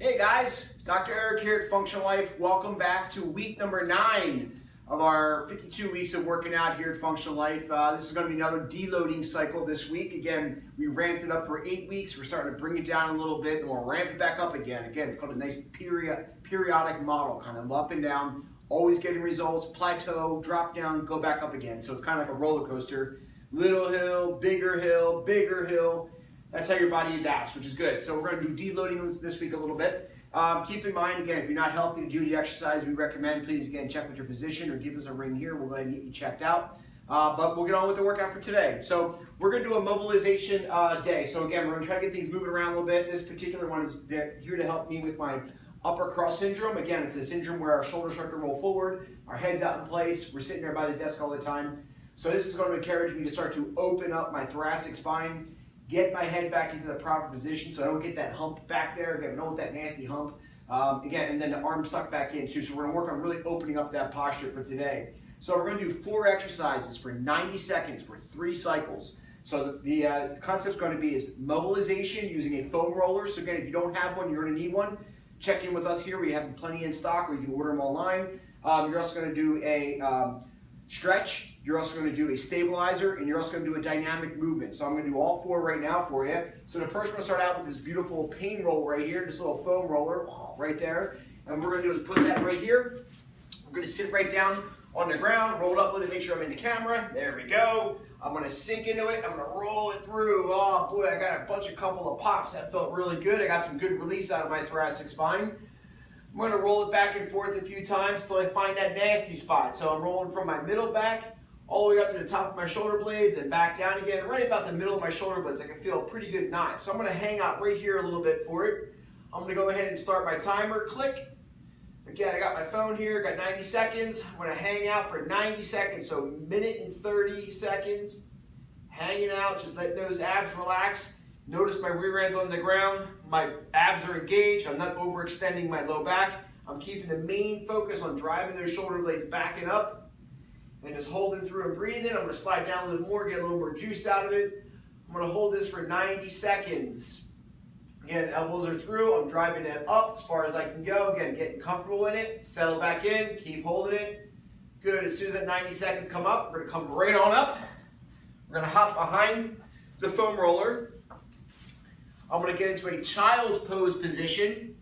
Hey guys, Dr. Eric here at Functional Life. Welcome back to week number 9 of our 52 weeks of working out here at Functional Life. This is going to be another deloading cycle this week. Again, we ramped it up for 8 weeks. We're starting to bring it down a little bit and we'll ramp it back up again. Again, it's called a nice periodic model, kind of up and down, always getting results, plateau, drop down, go back up again. So it's kind of like a roller coaster. Little hill, bigger hill, bigger hill. That's how your body adapts, which is good. So we're going to do deloading this week a little bit. Keep in mind, again, if you're not healthy to do the exercise we recommend, please, again, check with your physician or give us a ring here. We'll go ahead and get you checked out. But we'll get on with the workout for today. So we're going to do a mobilization day. So again, we're going to try to get things moving around a little bit. This particular one is here to help me with my upper cross syndrome. Again, it's a syndrome where our shoulders start to roll forward, our head's out in place, we're sitting there by the desk all the time. So this is going to encourage me to start to open up my thoracic spine, get my head back into the proper position so I don't get that hump back there. Again, I don't want that nasty hump. Again, and then the arm suck back in too. So we're going to work on really opening up that posture for today. So we're going to do 4 exercises for 90 seconds for 3 cycles. So the concept is going to be is mobilization using a foam roller. So again, if you don't have one, you're going to need one. Check in with us here. We have plenty in stock, or you can order them online. You're also going to do a stretch. You're also going to do a stabilizer, and you're also going to do a dynamic movement. So I'm going to do all 4 right now for you. So the first, we're going to start out with this beautiful pain roll right here, this little foam roller right there. And what we're going to do is put that right here. We're going to sit right down on the ground, roll it up with it, make sure I'm in the camera. There we go. I'm going to sink into it. I'm going to roll it through. Oh boy, I got a couple of pops. That felt really good. I got some good release out of my thoracic spine. I'm going to roll it back and forth a few times until I find that nasty spot. So I'm rolling from my middle back all the way up to the top of my shoulder blades and back down again. Right about the middle of my shoulder blades, I can feel a pretty good knot. So I'm going to hang out right here a little bit for it. I'm going to go ahead and start my timer. Click. Again, I got my phone here, got 90 seconds. I'm going to hang out for 90 seconds, so 1:30 seconds. Hanging out, just letting those abs relax. Notice my rear end's on the ground. My abs are engaged. I'm not overextending my low back. I'm keeping the main focus on driving those shoulder blades backing up and just holding through and breathing. I'm going to slide down a little more, get a little more juice out of it. I'm going to hold this for 90 seconds. Again, elbows are through. I'm driving it up as far as I can go. Again, getting comfortable in it. Settle back in. Keep holding it. Good. As soon as that 90 seconds come up, we're going to come right on up. We're going to hop behind the foam roller. I'm going to get into a child's pose position.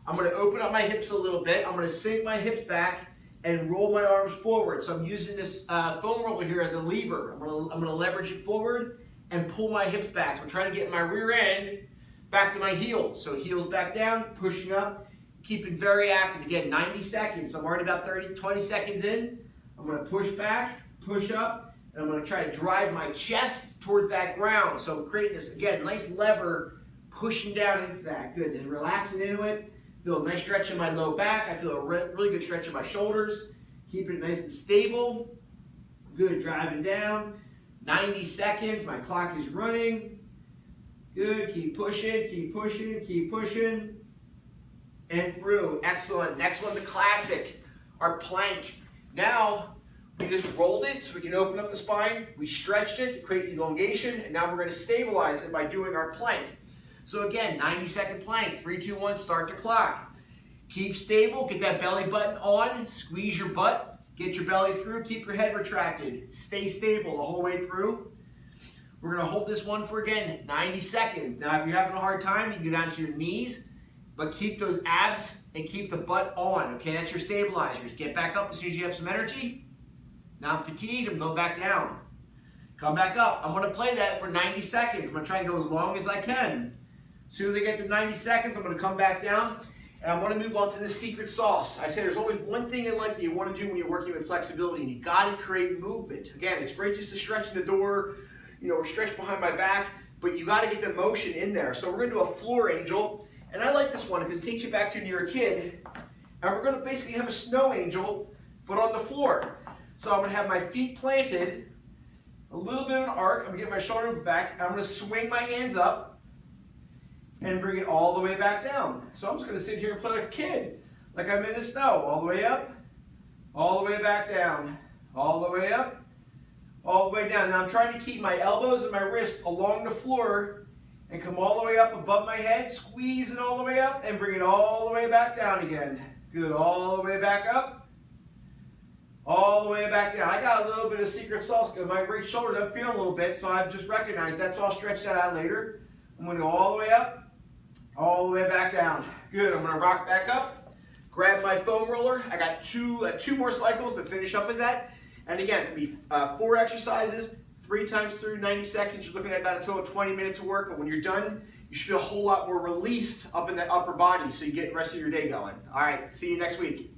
I'm going to open up my hips a little bit. I'm going to sink my hips back and roll my arms forward. So I'm using this foam roller here as a lever. I'm going to leverage it forward and pull my hips back. So I'm trying to get my rear end back to my heels. So heels back down, pushing up, keeping very active. Again, 90 seconds. So I'm already about 20 seconds in. I'm going to push back, push up, and I'm going to try to drive my chest towards that ground. So creating this, again, nice lever, pushing down into that. Good. Then relaxing into it. Feel a nice stretch in my low back. I feel a really good stretch in my shoulders. Keep it nice and stable. Good. Driving down. 90 seconds. My clock is running. Good. Keep pushing, keep pushing, keep pushing. And through. Excellent. Next one's a classic. Our plank. Now, we just rolled it so we can open up the spine. We stretched it to create elongation. And now we're going to stabilize it by doing our plank. So again, 90-second plank. 3, 2, 1, start the clock. Keep stable. Get that belly button on. Squeeze your butt. Get your belly through. Keep your head retracted. Stay stable the whole way through. We're going to hold this one for, again, 90 seconds. Now, if you're having a hard time, you can go down to your knees, but keep those abs and keep the butt on, okay? That's your stabilizers. Get back up as soon as you have some energy. Now I'm fatigued, I'm going back down. Come back up. I'm going to play that for 90 seconds. I'm going to try and go as long as I can. As soon as I get to 90 seconds, I'm going to come back down, and I want to move on to the secret sauce. I say there's always one thing in life that you want to do when you're working with flexibility, and you got to create movement. Again, it's great just to stretch in the door, or stretch behind my back, but you got to get the motion in there. So we're going to do a floor angel, and I like this one because it takes you back to when you were a kid, and we're going to basically have a snow angel, but on the floor. So I'm going to have my feet planted, a little bit of an arc. I'm going to get my shoulder back, and I'm going to swing my hands up and bring it all the way back down. So I'm just going to sit here and play like a kid, like I'm in the snow, all the way up, all the way back down, all the way up, all the way down. Now I'm trying to keep my elbows and my wrists along the floor and come all the way up above my head, squeeze it all the way up, and bring it all the way back down again. Good, all the way back up, all the way back down. I got a little bit of secret sauce in my right shoulder. I'm feeling a little bit, so I've just recognized that's all stretched out later. I'm going to go all the way up, all the way back down. Good, I'm going to rock back up, grab my foam roller. I got two more cycles to finish up with that. And again, it's going to be 4 exercises, 3 times through 90 seconds. You're looking at about a total of 20 minutes of work, but when you're done, you should feel a whole lot more released up in that upper body so you get the rest of your day going. All right, see you next week.